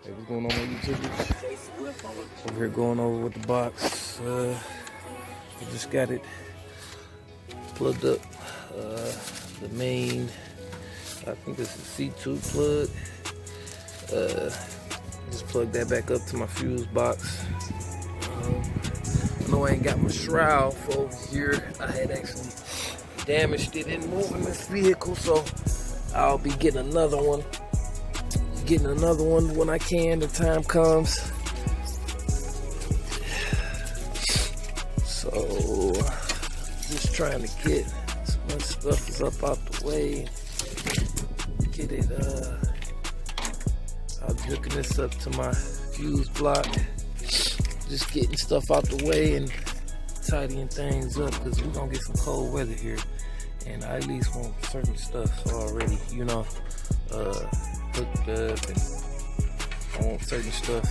Hey, what's going on my YouTubers? Over here going over with the box. I just got it plugged up. The main, I think this is C2 plug. Just plug that back up to my fuse box. I know I ain't got my shroud for over here. I had actually damaged it in moving this vehicle, so I'll be getting another one. When I can, the time comes. So, just trying to get as much stuff is up out the way. Get it, I'm hooking this up to my fuse block. Just getting stuff out the way and tidying things up, because we're gonna get some cold weather here. And I at least want certain stuff already, hooked up, and I want certain stuff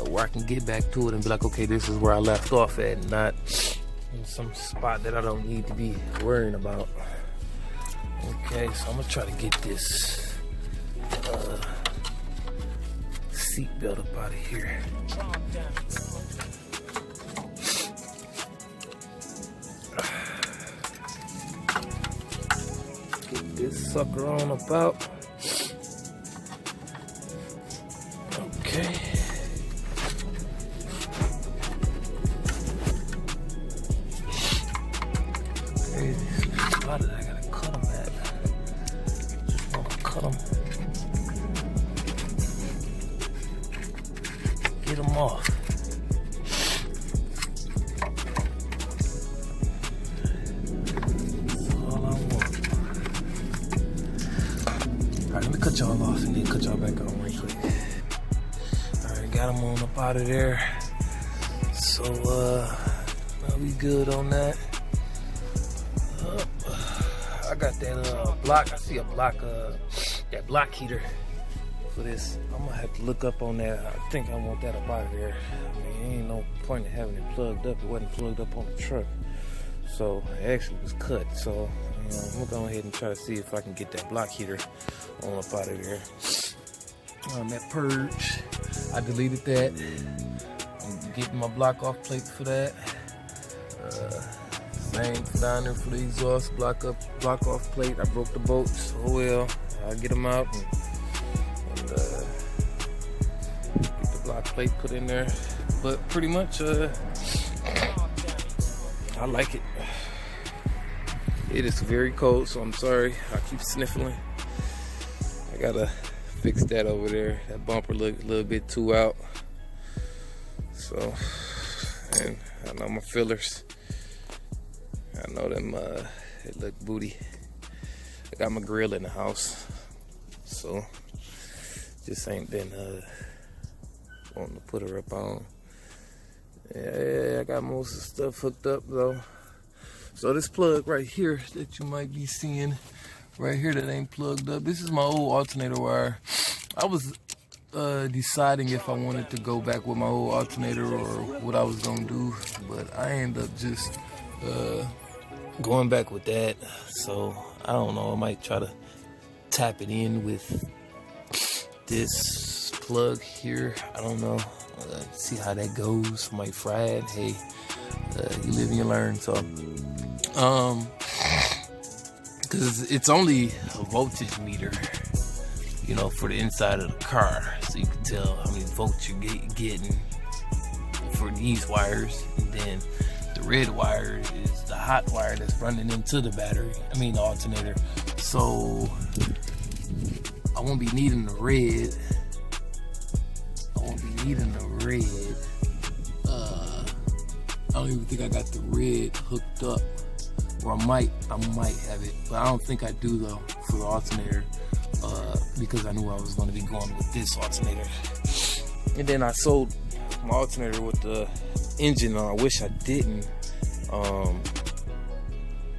where I can get back to it and be like, okay, this is where I left off at, and not in some spot that I don't need to be worrying about. Okay, so I'm gonna try to get this seat belt up out of here. Get this sucker on about. Okay. Crazy spot that I gotta cut them at. Just wanna cut them. Get them off. That's all I want. Alright, let me cut y'all off and then cut y'all back on right quick. Alright, got them on up out of there. So, I'll be good on that. I got that block. I see a block, that block heater for this. I'm gonna have to look up on that. I think I want that up out of there. I mean, ain't no point in having it plugged up. It wasn't plugged up on the truck, so it actually was cut. So I'm gonna go ahead and try to see if I can get that block heater on up out of there. That purge, I deleted that. I'm getting my block off plate for that. Same down there for the exhaust, block off plate. I broke the bolts. Oh well, I'll get them out and get the block plate put in there. But pretty much, I like it. It is very cold, so I'm sorry. I keep sniffling. I gotta fix that over there. That bumper look a little bit too out. So, and I know my fillers. I know them, it look booty. I got my grill in the house, so just ain't been wanting to put her up on. Yeah, I got most of the stuff hooked up though. So this plug right here that you might be seeing right here that ain't plugged up, this is my old alternator wire. I was deciding if I wanted to go back with my old alternator or what I was gonna do, but I ended up just going back with that. So I don't know, I might try to tap it in with this plug here. I don't know, see how that goes. Might fry it. Hey, you live and you learn. So because it's only a voltage meter, for the inside of the car, so you can tell how many volts you're getting for these wires. And then the red wire is the hot wire that's running into the battery, the alternator. So I won't be needing the red. I don't even think I got the red hooked up. Or I might have it, but I don't think I do though for the alternator, because I knew I was going to be going with this alternator. And then I sold my alternator with the engine on. I wish I didn't,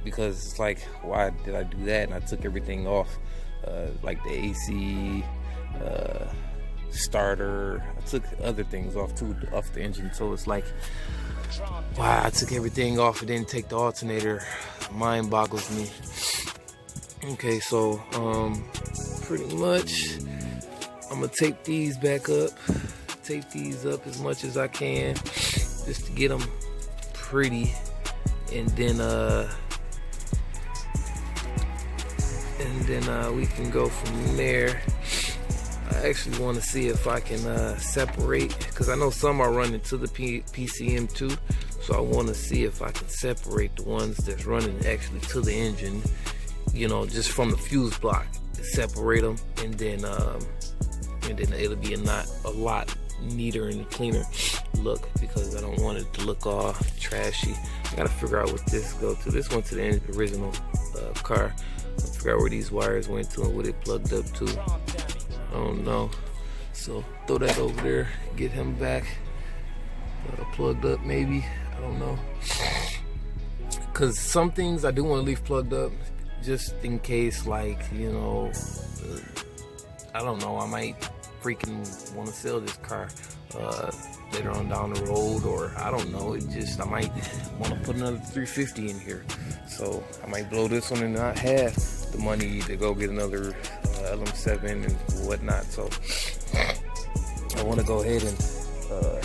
because it's like, why did I do that? And I took everything off, like the AC, starter. I took other things off too, off the engine. So it's like, wow, I took everything off and didn't take the alternator. Mind boggles me. Okay, so pretty much I'm gonna tape these back up, tape these up as much as I can, just to get them pretty, and then we can go from there. I actually want to see if I can separate, because I know some are running to the PCM too, so I want to see if I can separate the ones that's running actually to the engine, you know, just from the fuse block, separate them, and then it'll be a lot neater and cleaner look, because I don't want it to look all trashy. I gotta figure out what this go to. This went to the original car. I figure out where these wires went to and what it plugged up to. I don't know. So throw that over there, get him back plugged up maybe. I don't know. Because some things I do want to leave plugged up just in case, like, you know, I don't know, I might freaking want to sell this car later on down the road, or I don't know, I might want to put another 350 in here. So I might blow this one and not have the money to go get another LM7 and whatnot. So I want to go ahead and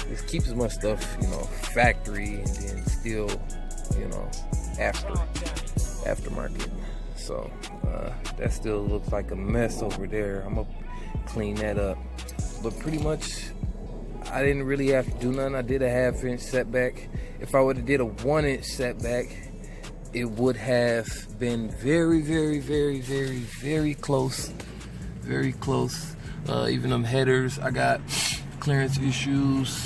just keep as much stuff, you know, factory, and then still, you know, aftermarket. So that still looks like a mess over there. I'm gonna clean that up. But pretty much I didn't really have to do nothing. I did a 1/2 inch setback. If I would have did a 1 inch setback, it would have been very, very, very, very, very close. Very close. Even them headers, I got clearance issues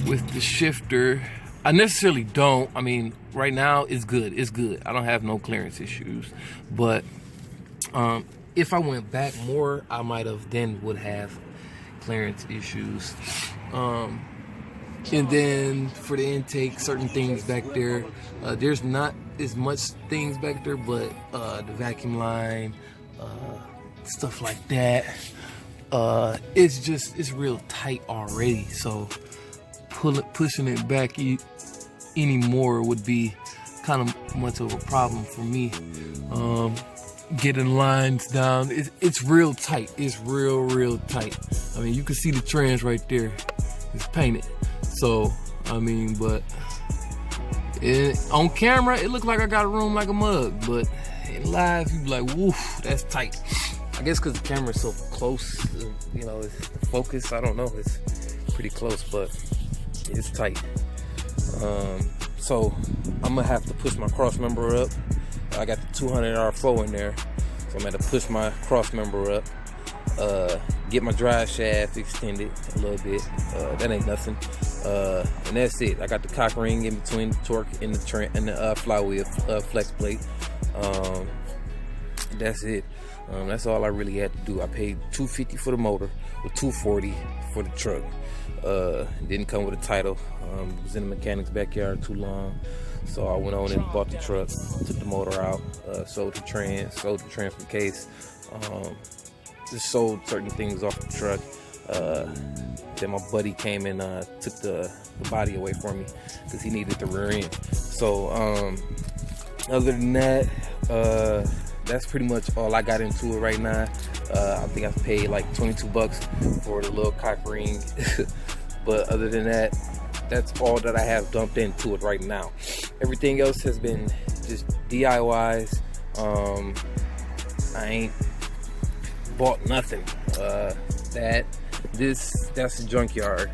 with the shifter. I necessarily don't. I mean, right now it's good. It's good. I don't have no clearance issues. But if I went back more, I might have would have clearance issues. And then for the intake, certain things back there, there's not as much things back there, but the vacuum line, stuff like that, it's real tight already. So pushing it back anymore would be kind of much of a problem for me. Getting lines down, it's real tight. It's real tight. I mean, you can see the trans right there. It's painted. So I mean, but on camera it looked like I got a room like a mug, but in live you be like, woof, that's tight. I guess because the camera's so close, you know, it's the focus, I don't know, it's pretty close, but it's tight. So I'm gonna have to push my cross member up. I got the 200R flow in there, so I'm gonna have to push my cross member up, get my drive shaft extended a little bit. That ain't nothing, and that's it. I got the cock ring in between the torque and the flywheel flex plate. That's it. That's all I really had to do. I paid $250 for the motor with $240 for the truck. Didn't come with a title. It was in the mechanic's backyard too long, so I went on and bought the truck, took the motor out, sold the transfer case, just sold certain things off the truck. Then my buddy came and took the body away for me because he needed the rear end. So other than that, that's pretty much all I got into it right now. I think I paid like $22 for the little cock ring. But other than that, that's all that I have dumped into it right now. Everything else has been just DIYs. I ain't bought nothing. That's the junkyard.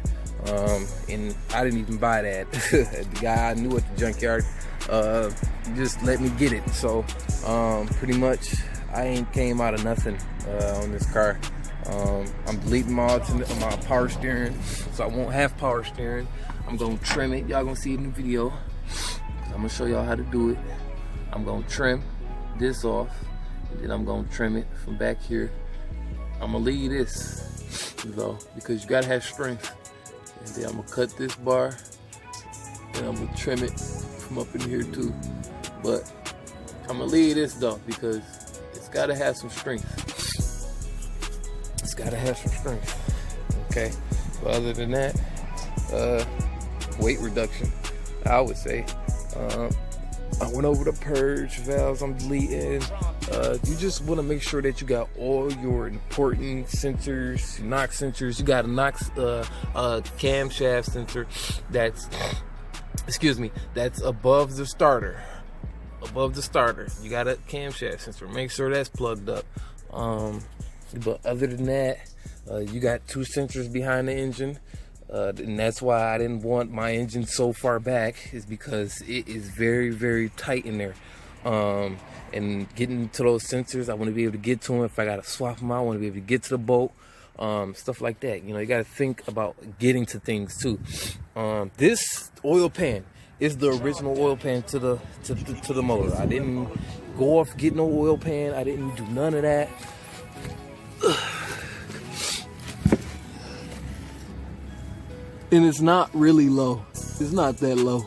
And I didn't even buy that. The guy I knew at the junkyard just let me get it. So pretty much I ain't came out of nothing on this car. I'm deleting my power steering, so I won't have power steering. I'm gonna trim it. Y'all gonna see it in the video. I'm gonna show y'all how to do it. I'm gonna trim this off, and then I'm gonna trim it from back here. I'm gonna leave this though, because you gotta have strength. And then I'm gonna cut this bar, and I'm gonna trim it from up in here too. But I'm gonna leave this though, because it's gotta have some strength. It's gotta have some strength. Okay. But other than that, weight reduction, I would say. I went over the purge valves I'm deleting. you just want to make sure that you got all your important sensors, knock sensors. You got a knock camshaft sensor that's, that's above the starter. Above the starter, you got a camshaft sensor. Make sure that's plugged up. But other than that, you got 2 sensors behind the engine. And that's why I didn't want my engine so far back, is because it is very, very tight in there. And getting to those sensors, I want to be able to get to them. If I got to swap them out, I want to be able to get to the bolt. Stuff like that. You know, you got to think about getting to things too. This oil pan is the original oil pan to the motor. I didn't go off get no oil pan. I didn't do none of that. And it's not really low. It's not that low.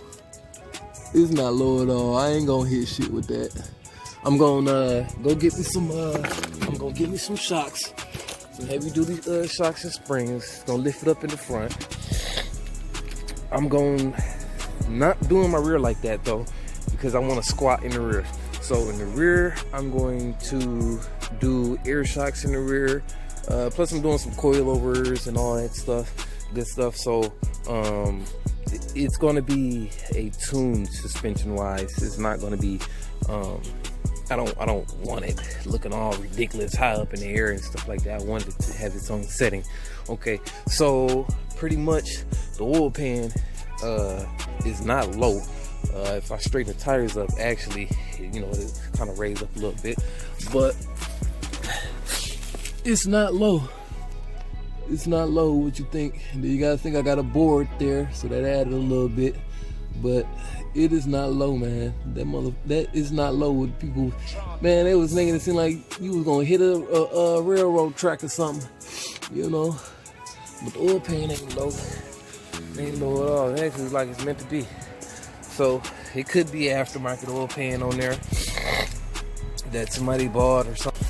It's not low at all. I ain't gonna hit shit with that. I'm gonna go get me some. I'm gonna get me some shocks, some heavy duty shocks and springs. Gonna lift it up in the front. I'm going not doing my rear like that though, because I want to squat in the rear. So in the rear, I'm going to do air shocks in the rear. Plus I'm doing some coilovers and all that stuff, good stuff. So it's going to be a tuned suspension wise. It's not going to be I don't want it looking all ridiculous high up in the air and stuff like that. I want it to have its own setting. Okay, so pretty much the oil pan is not low. If I straighten the tires up, actually, you know, it kind of raised up a little bit, but it's not low. It's not low. What you think? You gotta think I got a board there, so that added a little bit, but it is not low, man. That is not low. With people, man, they was making it seem like you was gonna hit a railroad track or something, you know. But the oil pan ain't low. It ain't low at all. It actually is like it's meant to be. So it could be aftermarket oil pan on there that somebody bought or something.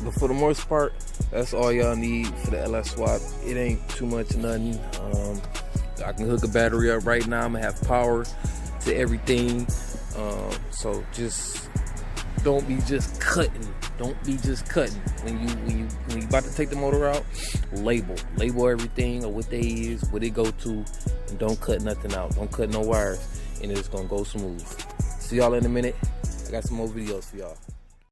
But for the most part, that's all y'all need for the lsswap. It ain't too much of nothing. I can hook a battery up right now. I'm gonna have power to everything. So just don't be just cutting. Don't be just cutting. When you about to take the motor out, label everything or what they is, what it go to, and don't cut nothing out. Don't cut no wires, and it's gonna go smooth. See y'all in a minute. I got some more videos for y'all.